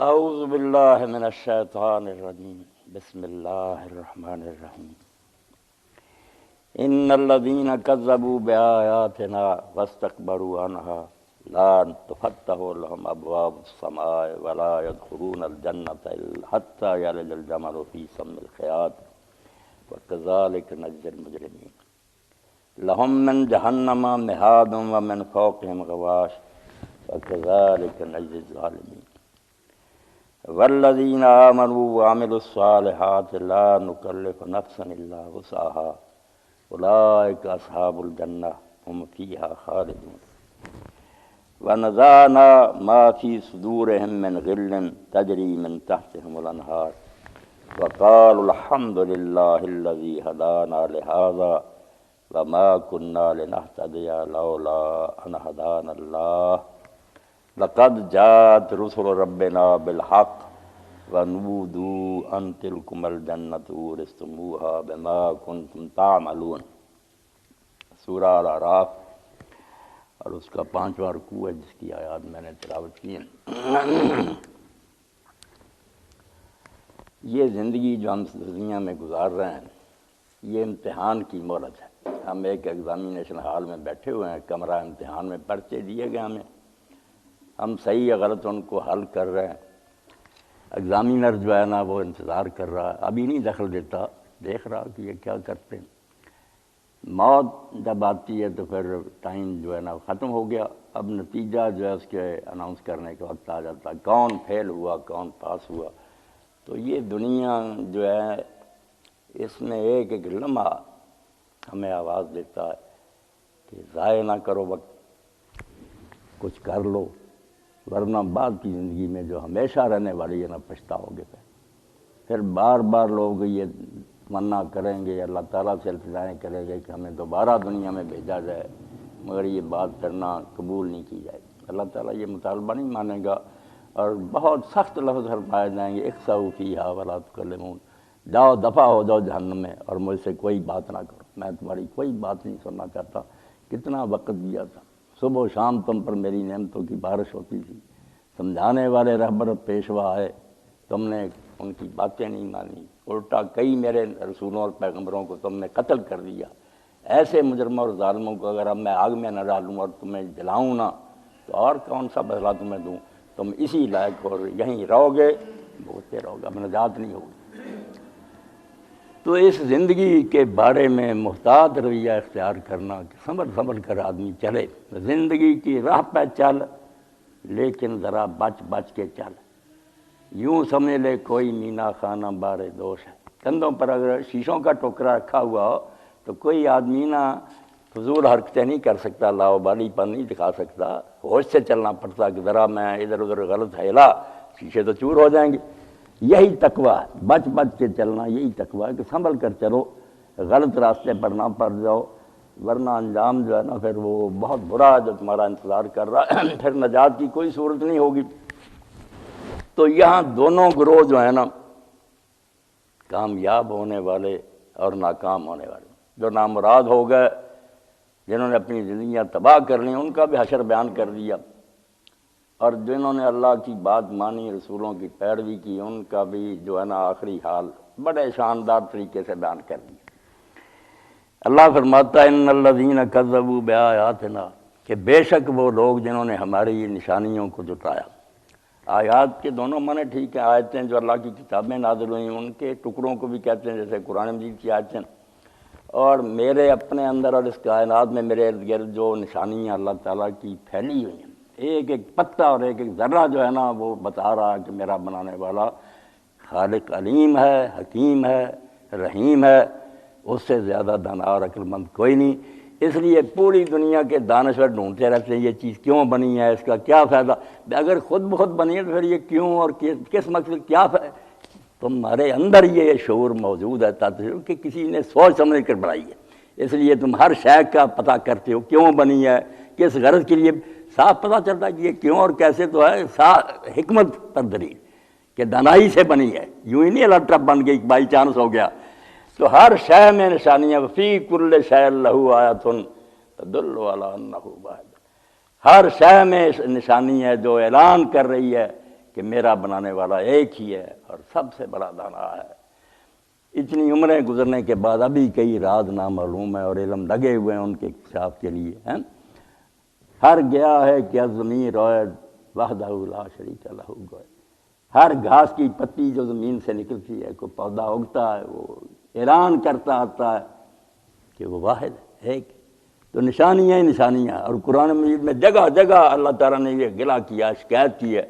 اعوذ باللہ من الشیطان الرجیم بسم اللہ الرحمن الرحیم ان الذین کذبوا بآیاتنا واستکبروا عنہا لا تفتح لهم ابواب السماء ولا يدخلون الجنة حتى يلج الجمل في سم الخياط وكذلك نجزي المجرمين لهم من جہنم مہاد ومن فوقهم غواش وكذلك نجزي الظالمين والذین آمنوا وعملوا الصالحات لا نکلف نفسا الا وسعها اولئک اصحاب الجنہ هم فیہا خالدون ونزعنا ما فی صدورهم من غل تجری من تحتهم الانہار وقالوا الحمد للہ الذی ہدانا لہذا وما كنا لنهتدی لولا ان ہدانا اللہ لقد جاءت رسل ربنا بالحق ونودوا ان تلکم الجنة ورثتموها بما کنتم تعملون۔ سورہ الاعراف اور اس کا 5واں رکوع ہے جس کی آیات میں نے تلاوت کی ہیں۔ یہ زندگی جو ہم دنیا میں گزار رہے ہیں یہ امتحان کی مہلت ہے۔ ہم ایک ایگزامینیشن ہال میں بیٹھے ہوئے ہیں، کمرہ امتحان میں پرچے دیے گئے ہمیں، ہم صحیح یا غلط ان کو حل کر رہے ہیں۔ ایگزامینر جو ہے نا وہ انتظار کر رہا ہے، ابھی نہیں دخل دیتا، دیکھ رہا کہ یہ کیا کرتے ہیں۔ موت جب آتی ہے تو پھر ٹائم جو ہے نا ختم ہو گیا، اب نتیجہ جو ہے اس کے اناؤنس کرنے کا وقت آ جاتا ہے، کون فیل ہوا کون پاس ہوا۔ تو یہ دنیا جو ہے اس میں ایک ایک لمحہ ہمیں آواز دیتا ہے کہ ضائع نہ کرو وقت، کچھ کر لو، ورنہ بعد کی زندگی میں جو ہمیشہ رہنے والی ہے نا پچھتاؤ گے۔ پھر بار بار لوگ یہ تمنا کریں گے، اللہ تعالیٰ سے التجائیں کریں گے کہ ہمیں دوبارہ دنیا میں بھیجا جائے، مگر یہ بات کرنا قبول نہیں کی جائے۔ اللہ تعالیٰ یہ مطالبہ نہیں مانے گا اور بہت سخت لفظ فرمائے جائیں گے، اخسؤوا فیہا ولا تکلمون، جاؤ دفع ہو جاؤ جہنم میں اور مجھ سے کوئی بات نہ کرو، میں تمہاری کوئی بات نہیں سننا چاہتا۔ کتنا وقت دیا تھا، صبح و شام تم پر میری نعمتوں کی بارش ہوتی تھی، سمجھانے والے رہبر پیشوا آئے، تم نے ان کی باتیں نہیں مانی، الٹا کئی میرے رسولوں اور پیغمبروں کو تم نے قتل کر دیا۔ ایسے مجرموں اور ظالموں کو اگر اب میں آگ میں نہ ڈالوں اور تمہیں جلاؤں نہ تو اور کون سا بدلہ تمہیں دوں؟ تم اسی لائق ہو، یہیں رہو گے بھوگتے رہو گے، اب نجات نہیں ہوگی۔ تو اس زندگی کے بارے میں محتاط رویہ اختیار کرنا کہ سنبھل سنبھل کر آدمی چلے، زندگی کی راہ پہ چل لیکن ذرا بچ بچ کے چل، یوں سمجھ لے کوئی مینا خانہ بارے دوش ہے۔ کندھوں پر اگر شیشوں کا ٹوکرا رکھا ہوا ہو تو کوئی آدمی نا فضول حرکتیں نہیں کر سکتا، لاؤبالی پر نہیں دکھا سکتا، ہوش سے چلنا پڑتا کہ ذرا میں ادھر ادھر غلط ہیلا شیشے تو چور ہو جائیں گے۔ یہی تقویٰ ہے، بچ بچ کے چلنا، یہی تقویٰ ہے کہ سنبھل کر چلو، غلط راستے پر نہ پڑ جاؤ، ورنہ انجام جو ہے نا پھر وہ بہت برا ہے جو تمہارا انتظار کر رہا ہے، پھر نجات کی کوئی صورت نہیں ہوگی۔ تو یہاں دونوں گروہ جو ہیں نا، کامیاب ہونے والے اور ناکام ہونے والے، جو نامراد ہو گئے، جنہوں نے اپنی زندگیاں تباہ کر لیں، ان کا بھی حشر بیان کر دیا، اور جنہوں نے اللہ کی بات مانی، رسولوں کی پیروی کی، ان کا بھی جو ہے نا آخری حال بڑے شاندار طریقے سے بیان کر دیا۔ اللہ فرماتا ہے ان الذین کذبوا بآیاتنا، کہ بے شک وہ لوگ جنہوں نے ہماری نشانیوں کو جھٹلایا۔ آیات کے دونوں معنی ٹھیک ہیں، آیتیں جو اللہ کی کتابیں نازل ہوئیں ان کے ٹکڑوں کو بھی کہتے ہیں، جیسے قرآن مجید کی آیتیں، اور میرے اپنے اندر اور اس کائنات میں میرے ارد گرد جو نشانیاں اللہ تعالیٰ کی پھیلی ہوئی ہیں، ایک ایک پتہ اور ایک ایک ذرہ جو ہے نا وہ بتا رہا ہے کہ میرا بنانے والا خالق علیم ہے، حکیم ہے، رحیم ہے، اس سے زیادہ دانا اور عقل مند کوئی نہیں۔ اس لیے پوری دنیا کے دانشور ڈھونڈتے رہتے ہیں یہ چیز کیوں بنی ہے، اس کا کیا فائدہ۔ اگر خود بخود بنی ہے تو پھر یہ کیوں اور کس مقصد کیا تمہارے اندر یہ شعور موجود ہے کہ کسی نے سوچ سمجھ کر بنائی ہے، اس لیے تم ہر شے کا پتہ کرتے ہو کیوں بنی ہے، کس غرض کے لیے، صاف پتہ چلتا ہے کہ یہ کیوں اور کیسے تو ہے، حکمت پر دلیل کہ دانائی سے بنی ہے، یوں ہی نہیں اللہ ٹرپ بن گئی بائی چانس ہو گیا۔ تو ہر شے میں نشانیاں، فی کل شیء لہ آیۃ تدل علی انہ واحد، ہر شے میں نشانی ہے جو اعلان کر رہی ہے کہ میرا بنانے والا ایک ہی ہے اور سب سے بڑا دانا ہے۔ اتنی عمریں گزرنے کے بعد ابھی کئی راز نامعلوم ہے اور علم لگے ہوئے ہیں ان کے اکتشاف کے لیے ہیں۔ ہر گیا ہے کیا زمین روئد وحدہ لا شریک لہ گوئے، ہر گھاس کی پتی جو زمین سے نکلتی ہے، کوئی پودا اگتا ہے، وہ اعلان کرتا آتا ہے کہ وہ واحد ہے، ایک۔ تو نشانیاں ہی نشانیاں، اور قرآن مجید میں جگہ جگہ اللہ تعالیٰ نے یہ گلہ کیا، شکایت کی ہے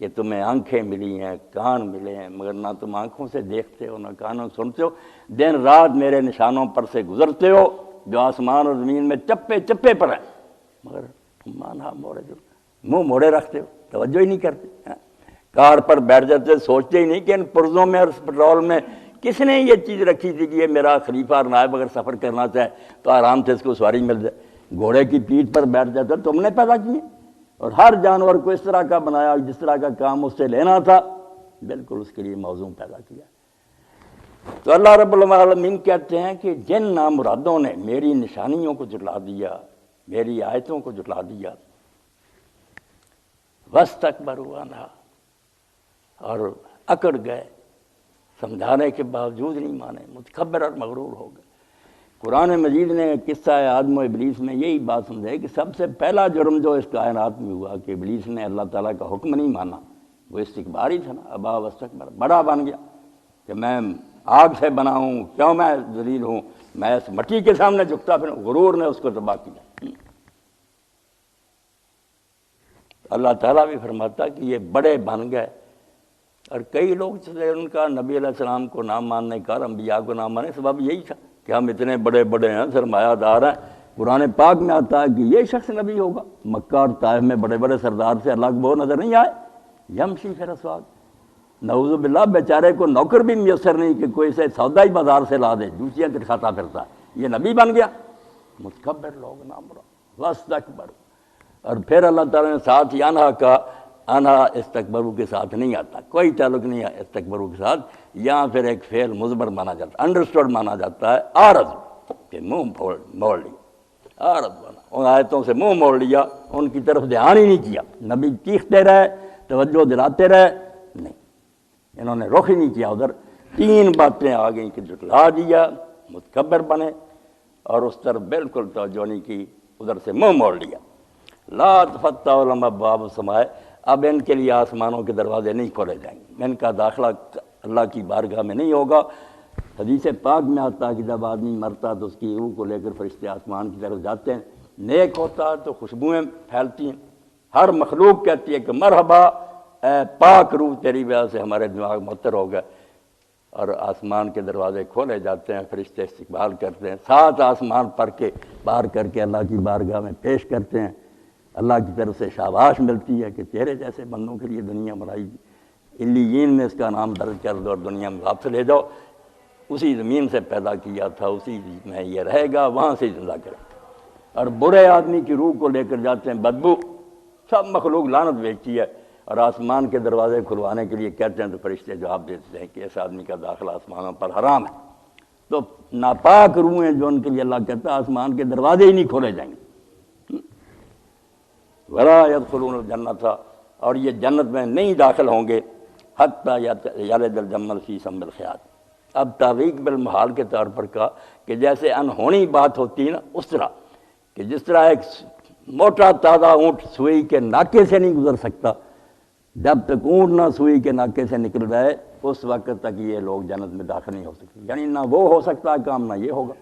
کہ تمہیں آنکھیں ملی ہیں، کان ملے ہیں، مگر نہ تم آنکھوں سے دیکھتے ہو، نہ کانوں سے سنتے ہو، دن رات میرے نشانوں پر سے گزرتے ہو جو آسمان اور زمین میں چپے چپے پر ہیں، مگر تم مانا موڑے جو منہ موڑے رکھتے ہو، توجہ ہی نہیں کرتے۔ کار پر بیٹھ جاتے سوچتے ہی نہیں کہ ان پرزوں میں اور پٹرول میں کس نے یہ چیز رکھی تھی کہ یہ میرا خلیفہ اور نائب اگر سفر کرنا چاہے تو آرام سے اس کو سواری مل جائے۔ گھوڑے کی پیٹھ پر بیٹھ جاتا تم نے پیدا کیے، اور ہر جانور کو اس طرح کا بنایا جس طرح کا کام اس سے لینا تھا، بالکل اس کے لیے موضوع پیدا کیا۔ تو اللہ رب العالمین کہتے ہیں کہ جن نامرادوں نے میری نشانیوں کو جھٹلا دیا، میری آیتوں کو جھٹلا دیا، وَاسْتَكْبَرُوا عَنْهَا، اور اکڑ گئے، سمجھانے کے باوجود نہیں مانے، متکبر اور مغرور ہو گئے۔ قرآن مجید نے قصہ آدم و ابلیس میں یہی بات سمجھائی کہ سب سے پہلا جرم جو اس کائنات میں ہوا کہ ابلیس نے اللہ تعالیٰ کا حکم نہیں مانا، وہ استکباری تھا نا، ابا واستکبر، بڑا بن گیا کہ میں آگ سے بنا ہوں، کیوں میں ذلیل ہوں، میں اس مٹی کے سامنے جھکتا پھر، غرور نے اس کو تباہ کیا۔ اللہ تعالیٰ بھی فرماتا کہ یہ بڑے بن گئے، اور کئی لوگ تھے ان کا نبی علیہ السلام کو نہ ماننے کا اور انبیاء کو نہ ماننے سبب یہی تھا کہ ہم اتنے بڑے بڑے ہیں، سرمایہ دار ہیں۔ قرآن پاک میں آتا ہے کہ یہ شخص نبی ہوگا، مکہ اور طائف میں بڑے بڑے سردار سے اللہ کو وہ نظر نہیں آئے، یمشی فی الاسواق، نعوذ باللہ بیچارے کو نوکر بھی میسر نہیں کہ کوئی سے سودا ہی بازار سے لا دے، جوسیاں کھاتا پھرتا ہے، یہ نبی بن گیا۔ متکبر لوگ نامراد، واستکبر۔ اور پھر اللہ تعالیٰ نے ساتھ ہی انہا کا، انہا استکبرو کے ساتھ نہیں آتا، کوئی تعلق نہیں ہے استکبرو کے ساتھ، یہاں پھر ایک فعل مضمر مانا جاتا ہے، انڈرسٹوڈ مانا جاتا ہے، آرز، کہ منہ موڑ لیا، آرز بنا، ان آیتوں سے منہ موڑ لیا، ان کی طرف دھیان ہی نہیں کیا، نبی چیختے رہے، توجہ دلاتے رہے، نہیں، انہوں نے رخ ہی نہیں کیا ادھر۔ تین باتیں آ گئیں کہ جھٹلا دیا، متکبر بنے، اور اس طرف بالکل توجہ نہیں کی، ادھر سے منہ موڑ لیا۔ لا تفتح لهم ابواب السماء، اب ان کے لیے آسمانوں کے دروازے نہیں کھولے جائیں گے، ان کا داخلہ اللہ کی بارگاہ میں نہیں ہوگا۔ حدیث پاک میں آتا ہے کہ جب آدمی مرتا تو اس کی روح کو لے کر فرشتے آسمان کی طرف جاتے ہیں، نیک ہوتا ہے تو خوشبوئیں پھیلتی ہیں، ہر مخلوق کہتی ہے کہ مرحبا اے پاک روح، تیری وجہ سے ہمارے دماغ معطر ہو گئے، اور آسمان کے دروازے کھولے جاتے ہیں، فرشتے استقبال کرتے ہیں، 7 آسمان پر کے پار کر کے اللہ کی بارگاہ میں پیش کرتے ہیں، اللہ کی طرف سے شاباش ملتی ہے کہ تیرے جیسے بندوں کے لیے دنیا بنائی، علیین میں اس کا نام درج کر دو اور دنیا میں واپس لے جاؤ، اسی زمین سے پیدا کیا تھا، اسی میں یہ رہے گا، وہاں سے زندہ کرے۔ اور برے آدمی کی روح کو لے کر جاتے ہیں، بدبو، سب مخلوق لعنت بھیجتی ہے، اور آسمان کے دروازے کھلوانے کے لیے کہتے ہیں تو فرشتے جواب دیتے ہیں کہ اس آدمی کا داخلہ آسمانوں پر حرام ہے۔ تو ناپاک روحیں جو ان کے لیے اللہ کہتا ہے آسمان کے دروازے ہی نہیں کھولے جائیں گے، وَلَا يَدْخُلُونَ الْجَنَّةَ، اور یہ جنت میں نہیں داخل ہوں گے، حتیٰ یلج الجمل فی سم الخیاط۔ اب تعلیق بالمحال کے طور پر کہا کہ جیسے انہونی بات ہوتی ہے نا، اس طرح کہ جس طرح ایک موٹا تازہ اونٹ سوئی کے ناکے سے نہیں گزر سکتا، جب تک اونٹ نہ سوئی کے ناکے سے نکل رہے اس وقت تک یہ لوگ جنت میں داخل نہیں ہو سکتے، یعنی نہ وہ ہو سکتا ہے کام، نہ یہ ہوگا۔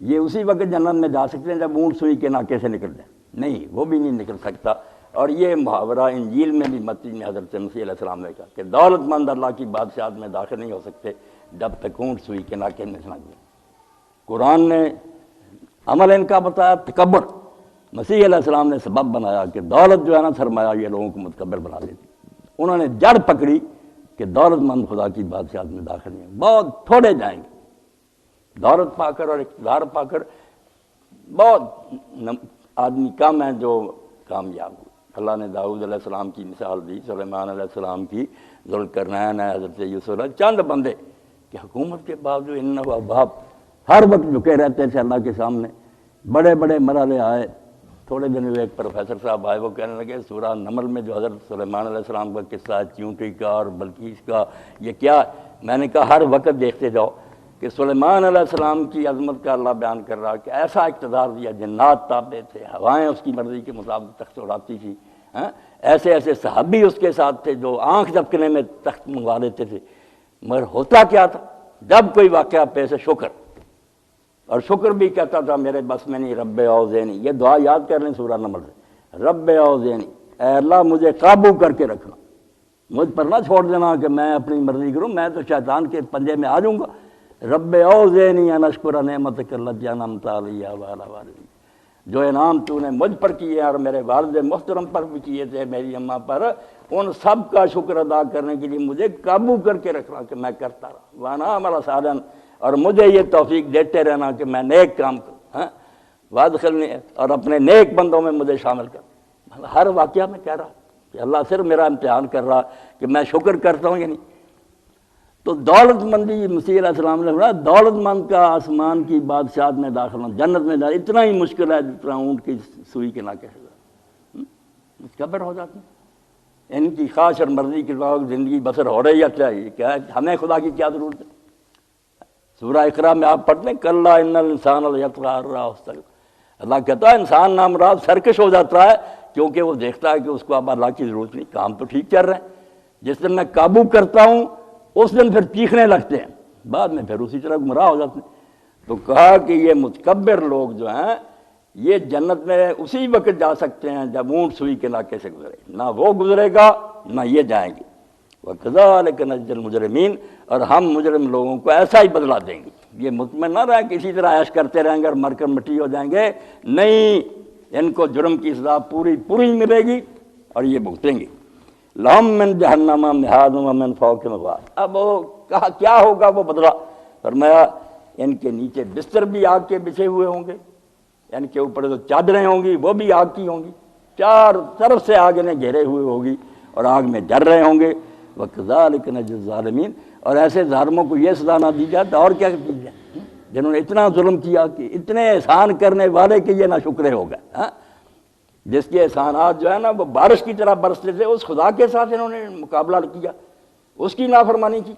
یہ اسی وقت جنت میں جا سکتے ہیں جب اونٹ سوئی کے ناکے سے نکل جائے، نہیں وہ بھی نہیں نکل سکتا۔ اور یہ محاورہ انجیل میں بھی متی میں حضرت مسیح علیہ السلام نے کہا کہ دولت مند اللہ کی بادشاہت میں داخل نہیں ہو سکتے جب تک اونٹ سوئی کے ناکے میں نہ گئے۔ قرآن نے عمل ان کا بتایا تکبر، مسیح علیہ السلام نے سبب بنایا کہ دولت جو ہے نا سرمایہ یہ لوگوں کو متکبر بنا دیتی، انہوں نے جڑ پکڑی کہ دولت مند خدا کی بادشاہت میں داخل نہیں ہوں، بہت تھوڑے جائیں گے، دولت پا کر اور اقتدار پا کر بہت آدمی کم ہیں جو کامیاب ہوئے۔ اللہ نے داؤد علیہ السلام کی مثال دی، سلیمان علیہ السلام کی، ذوالقرنین ہے، حضرت یوسف علیہ، چند بندے کہ حکومت کے باوجود انہ اواب، ہر وقت جھکے رہتے تھے اللہ کے سامنے۔ بڑے بڑے مرحلے آئے تھوڑے دن ہوئے ایک پروفیسر صاحب آئے، وہ کہنے لگے سورہ نمل میں جو حضرت سلیمان علیہ السلام کا قصہ ہے چیونٹی کا اور بلقیس کا، یہ کیا؟ میں نے کہا ہر وقت دیکھتے جاؤ کہ سلیمان علیہ السلام کی عظمت کا اللہ بیان کر رہا کہ ایسا اقتدار دیا، جنات تابع تھے، ہوائیں اس کی مرضی کے مطابق تخت اڑاتی تھی، ایسے ایسے صحابی اس کے ساتھ تھے جو آنکھ جھپکنے میں تخت منگوا لیتے تھے، مگر ہوتا کیا تھا؟ جب کوئی واقعہ پیش ہے شکر، اور شکر بھی کہتا تھا میرے بس میں نہیں، رب اوزینی، یہ دعا یاد کر لیں سورہ نمل سے، رب اوزینی، اے اللہ مجھے قابو کر کے رکھنا، مجھ پر نہ چھوڑ دینا کہ میں اپنی مرضی کروں، میں تو شیطان کے پنجے میں آ جاؤں گا، رب اوزینی ان اشکر نعمتک التی انعمت علی وعلی والدی، جو انعام تو نے مجھ پر کیے اور میرے والد محترم پر بھی کیے تھے، میری اماں پر، ان سب کا شکر ادا کرنے کے لیے مجھے قابو کر کے رکھنا کہ میں کرتا رہا، وانا عمل صالحا، اور مجھے یہ توفیق دیتے رہنا کہ میں نیک کام کروں، وادخلنی، اور اپنے نیک بندوں میں مجھے شامل کر۔ ہر واقعہ میں کہہ رہا کہ اللہ صرف میرا امتحان کر رہا کہ میں شکر کرتا ہوں یا نہیں۔ تو دولت مندی، مسیح علیہ السلام نے فرمایا دولت مند کا آسمان کی بادشاہت میں داخل ہونا، جنت میں جانا اتنا ہی مشکل ہے جتنا اونٹ کی سوئی کے ناکے سے متکبر ہو جاتے ہیں، ان کی خواہش اور مرضی کے بعد زندگی بسر ہو رہی ہے، چاہیے کیا ہمیں خدا کی کیا ضرورت ہے؟ سورہ اقرا میں آپ پڑھتے ہیں کلا ان الانسان لیطغی ان رآہ استغنی، اللہ کہتا ہے انسان نامراد سرکش ہو جاتا ہے کیونکہ وہ دیکھتا ہے کہ اس کو اب اللہ کی ضرورت نہیں، کام تو ٹھیک چل رہے ہیں، جس دن میں قابو کرتا ہوں اس دن پھر چیخنے لگتے ہیں، بعد میں پھر اسی طرح گمراہ ہو جاتے ہیں۔ تو کہا کہ یہ متکبر لوگ جو ہیں یہ جنت میں اسی وقت جا سکتے ہیں جب اونٹ سوئی کے ناکے سے گزرے، نہ وہ گزرے گا نہ یہ جائیں گے، وَكَذَلِكَ نَجْزِي الْمُجْرِمِينَ، اور ہم مجرم لوگوں کو ایسا ہی بدلہ دیں گے۔ یہ مطمئن نہ رہیں کہ اسی طرح عیش کرتے رہیں گے اور مر کر مٹی ہو جائیں گے، نہیں، ان کو جرم کی سزا پوری پوری ملے گی اور یہ بھگتیں گے۔ لَهُم مِّن جَهَنَّمَ مِہَادٌ وَمِن فَوْقِهِمْ غَوَاشٍ، اب وہ کہا کیا ہوگا وہ بدلہ؟ فرمایا ان کے نیچے بستر بھی آگ کے بچھے ہوئے ہوں گے، ان کے اوپر جو چادریں ہوں گی وہ بھی آگ کی ہوں گی، چار طرف سے آگ انہیں گھیرے ہوئے ہوگی اور آگ میں جل رہے ہوں گے۔ وَكَذَلِكَ نَجْزِي الظَّالِمِينَ، اور ایسے ظالموں کو یہ سزا نہ دی جائے تو اور کیا دی جائے، جنہوں نے اتنا ظلم کیا کہ اتنے احسان کرنے والے کہ یہ نہ شکرے ہو گئے، جس کے احسانات جو ہے نا وہ بارش کی طرح برستے تھے، اس خدا کے ساتھ انہوں نے مقابلہ کیا، اس کی نافرمانی کی۔